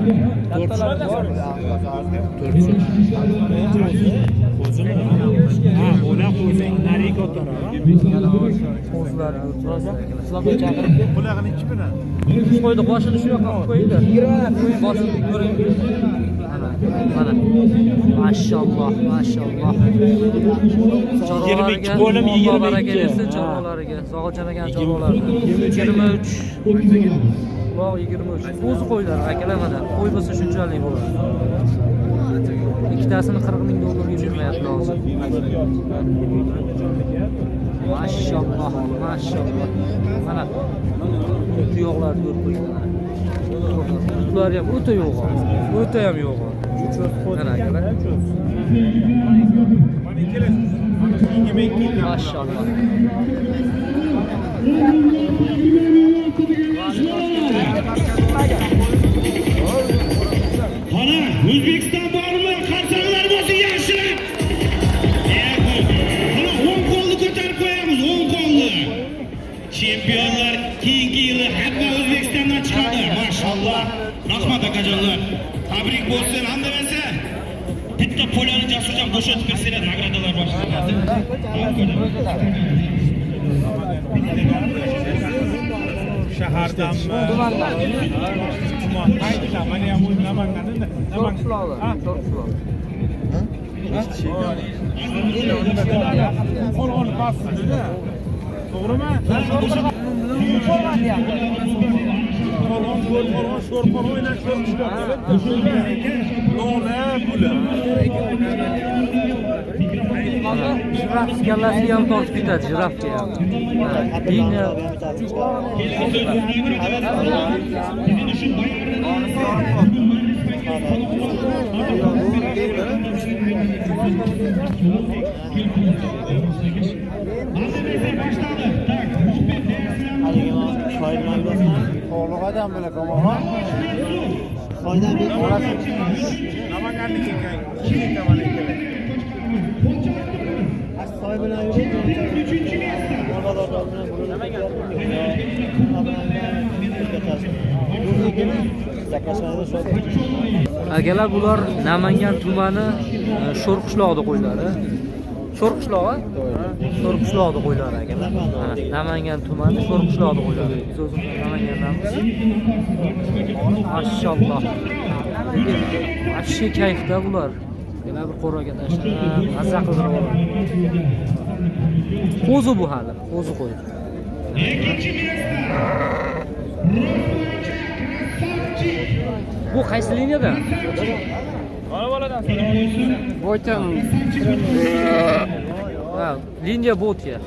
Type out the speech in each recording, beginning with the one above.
Ha, bo'la qo'ysang, nari ko'taraver. Qo'zlari sizlarga chaqirib Qulog'ini 2 bilan. qo'ydi, boshini shu yoqqa qo'ydi. Bosib ko'ring. Mana. Mashalloh, mashalloh. 22 bo'lim 22. Baraka bersin chorvalariga. Sog'iljon aka chorvalari. 23. Bog' 23. O'zi qo'ylar akalar mana. Qo'y bo'lsa shunchalik bo'ladi. Ikkitasini 40 ming dollarga bermayapti hozir. Mashalloh, mashalloh. Mana tuyoqlarni ko'rib qo'yinglar. Ular ham o'ta yo'q. O'ta ham yo'q. Mana akalar. Mashalloh. Ana, O'zbekiston bormi? Qarsaklar bo'lsin yaxshilab. Mana 10 qo'lni ko'tarib qo'yamiz, 10 qo'lni. Chempionlar keyingi yili hamma O'zbekistondan chiqadi. Mashalloh. Rahmat akajonlar. Tabrik bo'lsin. Hamda bo'lsa bitta polani Jasurjon bo'shatib bersanglar, nagradalar boshlanadi. Shahardanmi? Tuman. Qayda? Mana ham o'z Namanganda. Qo'l bosdi-da. To'g'rimi? Qo'lon sho'r o'ynash Nola puli. Jiraf kallasiga ham tortib ketadi, jirafga ham. Liniya To'g'ri odam bilan qo'maman. Foyda berib olasiz. Namanganniki ekan. Keyin mana kerak. Soy bilan akalar, bular Namangan tumani Sho'rqishloqda qo'ylari. Sho'rqishloq-a? Sho'rqishloqda qo'ylari akalar. Mana Namangan tumani Sho'rqishloqda qo'ylari. Biz o'zimiz Namangandamiz. Mashalloh. Ashi kayfda bular. Yana bir qo'raga tashlab, mazza qildirib oladi. Qo'zi bu hali, qo'zi qo'y. Bu qaysi liniyada? Boytan. Ha, liniya Botya.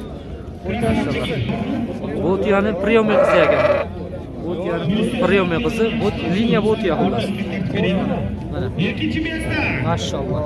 Botyani priyomli qizi ekan. Botyani priyomli qizi, liniya Botya xolos. Mana. Mashalloh.